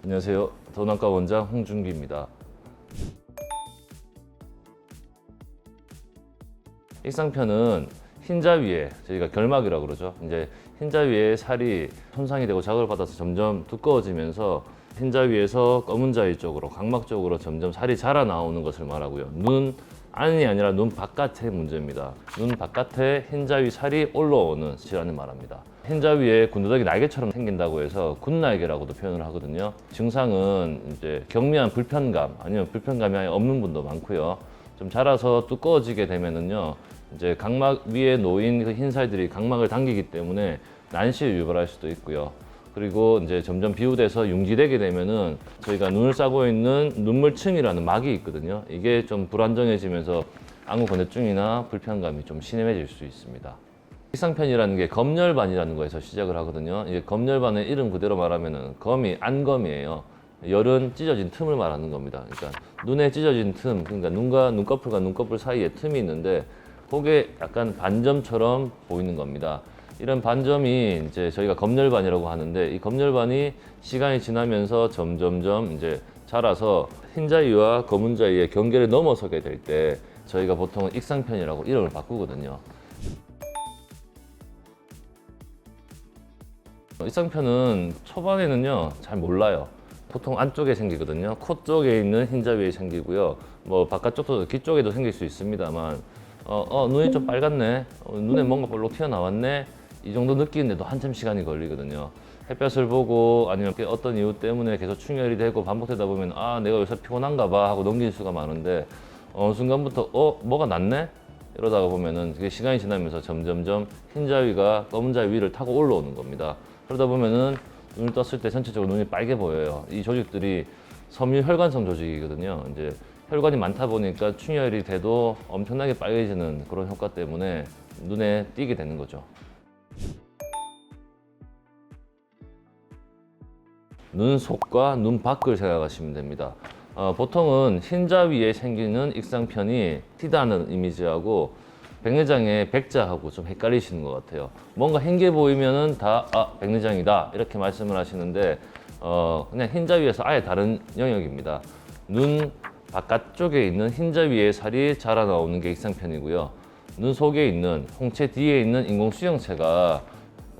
안녕하세요. 더남과 원장 홍준기입니다. 익상편은 흰자 위에 저희가 결막이라고 그러죠. 이제 흰자 위에 살이 손상이 되고 자극을 받아서 점점 두꺼워지면서 흰자 위에서 검은 자위 쪽으로 각막 쪽으로 점점 살이 자라 나오는 것을 말하고요. 눈 안이 아니라 눈 바깥의 문제입니다. 눈 바깥에 흰자 위 살이 올라오는 질환을 말합니다. 흰자 위에 군더더기 날개처럼 생긴다고 해서 군날개라고도 표현을 하거든요. 증상은 이제 경미한 불편감 아니면 불편감이 아예 없는 분도 많고요. 좀 자라서 두꺼워지게 되면은요, 이제 각막 위에 놓인 그 흰살들이 각막을 당기기 때문에 난시를 유발할 수도 있고요. 그리고 이제 점점 비후돼서 융기되게 되면은 저희가 눈을 싸고 있는 눈물층이라는 막이 있거든요. 이게 좀 불안정해지면서 안구 건조증이나 불편감이 좀 심해질 수 있습니다. 익상편이라는 게 검열반이라는 거에서 시작을 하거든요. 이게 검열반의 이름 그대로 말하면은 검이 안검이에요. 열은 찢어진 틈을 말하는 겁니다. 그러니까 눈에 찢어진 틈, 그러니까 눈과 눈꺼풀과 눈꺼풀 사이에 틈이 있는데 그게 약간 반점처럼 보이는 겁니다. 이런 반점이 이제 저희가 검열반이라고 하는데, 이 검열반이 시간이 지나면서 점점점 이제 자라서 흰자위와 검은자위의 경계를 넘어서게 될 때 저희가 보통 익상편이라고 이름을 바꾸거든요. 익상편은 초반에는요 잘 몰라요. 보통 안쪽에 생기거든요. 코 쪽에 있는 흰자위에 생기고요. 뭐 바깥쪽도 귀 쪽에도 생길 수 있습니다만, 눈이 좀 빨갛네, 눈에 뭔가 볼록 튀어나왔네, 이 정도 느끼는데도 한참 시간이 걸리거든요. 햇볕을 보고 아니면 어떤 이유 때문에 계속 충혈이 되고 반복되다 보면 내가 요새 피곤한가 봐 하고 넘길 수가 많은데, 어느 순간부터 뭐가 낫네? 이러다가 보면은 그게 시간이 지나면서 점점점 흰자위가 검은자위 위를 타고 올라오는 겁니다. 그러다 보면은 눈을 떴을 때 전체적으로 눈이 빨개 보여요. 이 조직들이 섬유혈관성 조직이거든요. 이제 혈관이 많다 보니까 충혈이 돼도 엄청나게 빨개지는 그런 효과 때문에 눈에 띄게 되는 거죠. 눈 속과 눈 밖을 생각하시면 됩니다. 보통은 흰자 위에 생기는 익상편이 튀다는 이미지하고 백내장의 백자하고 좀 헷갈리시는 것 같아요. 뭔가 흰게 보이면은 다 백내장이다 이렇게 말씀을 하시는데, 그냥 흰자 위에서 아예 다른 영역입니다. 눈 바깥쪽에 있는 흰자 위에 살이 자라 나오는 게 익상편이고요. 눈 속에 있는 홍채 뒤에 있는 인공수정체가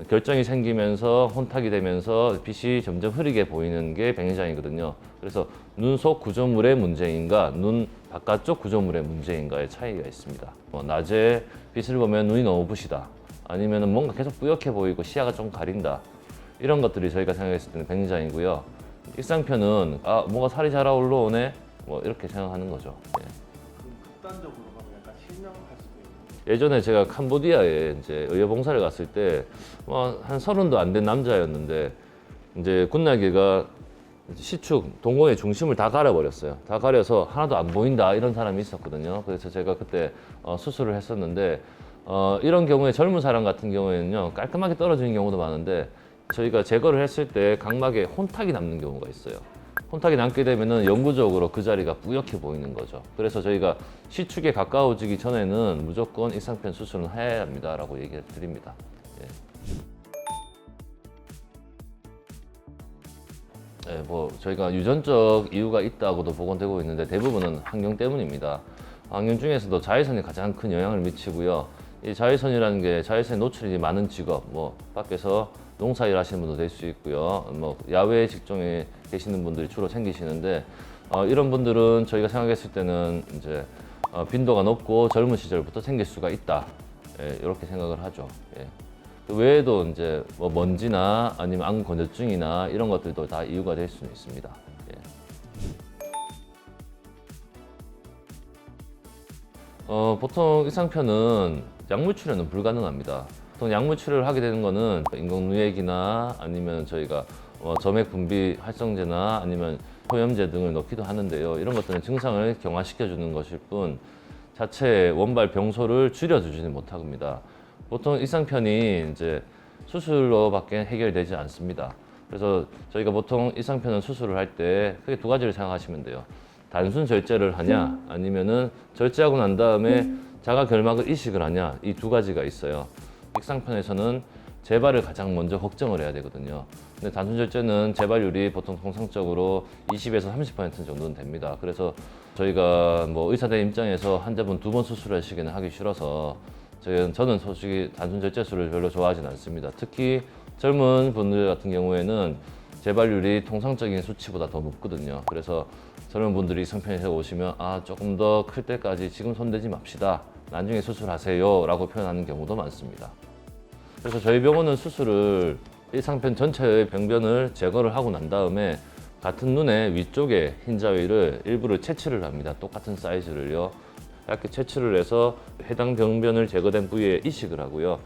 결정이 생기면서 혼탁이 되면서 빛이 점점 흐리게 보이는 게 백내장이거든요. 그래서 눈 속 구조물의 문제인가, 눈 바깥쪽 구조물의 문제인가의 차이가 있습니다. 낮에 빛을 보면 눈이 너무 부시다, 아니면 뭔가 계속 뿌옇게 보이고 시야가 좀 가린다, 이런 것들이 저희가 생각했을 때는 백내장이고요. 익상편은 뭔가 살이 잘 올라오네, 뭐 이렇게 생각하는 거죠. 예. 그럼 극단적으로 가면 약간 실명할 수도 있는. 예전에 제가 캄보디아에 이제 의료봉사를 갔을 때, 한 30도 안 된 남자였는데, 이제 군날개가 시축, 동공의 중심을 다 가려버렸어요. 다 가려서 하나도 안 보인다, 이런 사람이 있었거든요. 그래서 제가 그때 수술을 했었는데, 이런 경우에 젊은 사람 같은 경우에는요, 깔끔하게 떨어지는 경우도 많은데, 저희가 제거를 했을 때 각막에 혼탁이 남는 경우가 있어요. 혼탁이 남게 되면은 영구적으로 그 자리가 뿌옇게 보이는 거죠. 그래서 저희가 시축에 가까워지기 전에는 무조건 익상편 수술은 해야 합니다라고 얘기를 드립니다. 예. 네, 저희가 유전적 이유가 있다고도 보건되고 있는데 대부분은 환경 때문입니다. 환경 중에서도 자외선이 가장 큰 영향을 미치고요. 이 자외선이라는 게 자외선에 노출이 많은 직업, 밖에서 농사일 하시는 분도 될 수 있고요. 야외 직종에 계시는 분들이 주로 생기시는데, 이런 분들은 저희가 생각했을 때는 이제 빈도가 높고 젊은 시절부터 생길 수가 있다. 예, 이렇게 생각을 하죠. 예. 그 외에도 이제 먼지나 아니면 안구 건조증이나 이런 것들도 다 이유가 될 수는 있습니다. 예. 보통 익상편은 약물 치료는 불가능합니다. 보통 약물 치료를 하게 되는 거는 인공누액이나 아니면 저희가 점액 분비 활성제나 아니면 호염제 등을 넣기도 하는데요. 이런 것들은 증상을 경화시켜 주는 것일 뿐 자체 원발 병소를 줄여주지는 못합니다. 보통 익상편이 이제 수술로밖에 해결되지 않습니다. 그래서 저희가 보통 익상편은 수술을 할 때 크게 두 가지를 생각하시면 돼요. 단순 절제를 하냐, 아니면은 절제하고 난 다음에 자가 결막을 이식을 하냐, 이 두 가지가 있어요. 익상편에서는 재발을 가장 먼저 걱정을 해야 되거든요. 근데 단순절제는 재발률이 보통 통상적으로 20에서 30% 정도는 됩니다. 그래서 저희가 뭐 의사들 입장에서 환자분 2번 수술하시기는 하기 싫어서 저는 솔직히 단순절제술을 별로 좋아하진 않습니다. 특히 젊은 분들 같은 경우에는 재발률이 통상적인 수치보다 더 높거든요. 그래서 젊은 분들이 이상편에 오시면 조금 더 클 때까지 지금 손대지 맙시다. 나중에 수술하세요 라고 표현하는 경우도 많습니다. 그래서 저희 병원은 수술을 일상편 전체의 병변을 제거를 하고 난 다음에 같은 눈의 위쪽에 흰자위를 일부를 채취를 합니다. 똑같은 사이즈를요. 이렇게 채취를 해서 해당 병변을 제거된 부위에 이식을 하고요.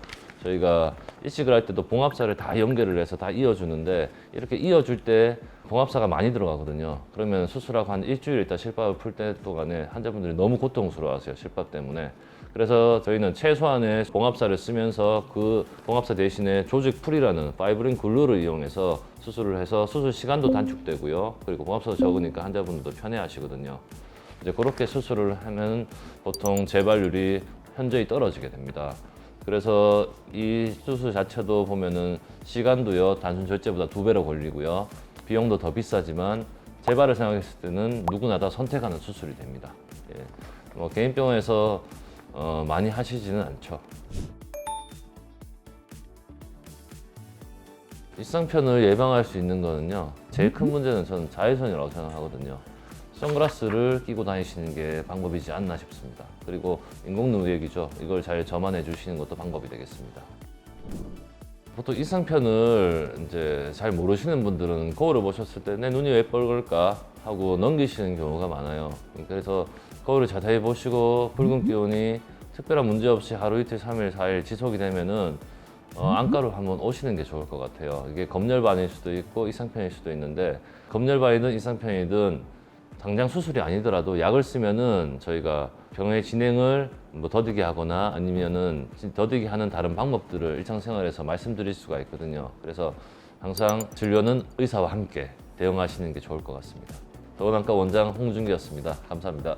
저희가 이식을 할 때도 봉합사를 다 연결을 해서 다 이어주는데 이렇게 이어줄 때 봉합사가 많이 들어가거든요. 그러면 수술하고 한 일주일 있다 실밥을 풀 때 동안에 환자분들이 너무 고통스러워하세요. 실밥 때문에. 그래서 저희는 최소한의 봉합사를 쓰면서 그 봉합사 대신에 조직풀이라는 파이브린 글루를 이용해서 수술을 해서 수술 시간도 단축되고요. 그리고 봉합사도 적으니까 환자분들도 편해하시거든요. 이제 그렇게 수술을 하면 보통 재발률이 현저히 떨어지게 됩니다. 그래서 이 수술 자체도 보면은 시간도요 단순 절제보다 2배로 걸리고요. 비용도 더 비싸지만 재발을 생각했을 때는 누구나 다 선택하는 수술이 됩니다. 예. 뭐 개인 병원에서 많이 하시지는 않죠. 일상편을 예방할 수 있는 거는요. 제일 큰 문제는 저는 자외선이라고 생각하거든요. 선글라스를 끼고 다니시는 게 방법이지 않나 싶습니다. 그리고 인공눈외기죠. 이걸 잘 점안해 주시는 것도 방법이 되겠습니다. 보통 일상편을 이제 잘 모르시는 분들은 거울을 보셨을 때 내 눈이 왜 뻘걸까 하고 넘기시는 경우가 많아요. 그래서 거울을 자세히 보시고 붉은 기운이 특별한 문제 없이 하루 이틀, 3일, 4일 지속이 되면은 안과로 한번 오시는 게 좋을 것 같아요. 이게 검열반일 수도 있고 이상편일 수도 있는데 검열반이든 이상편이든 당장 수술이 아니더라도 약을 쓰면은 저희가 병의 진행을 뭐 더디게 하거나 아니면은 더디게 하는 다른 방법들을 일상생활에서 말씀드릴 수가 있거든요. 그래서 항상 진료는 의사와 함께 대응하시는 게 좋을 것 같습니다. 더원안과 원장 홍준기였습니다. 감사합니다.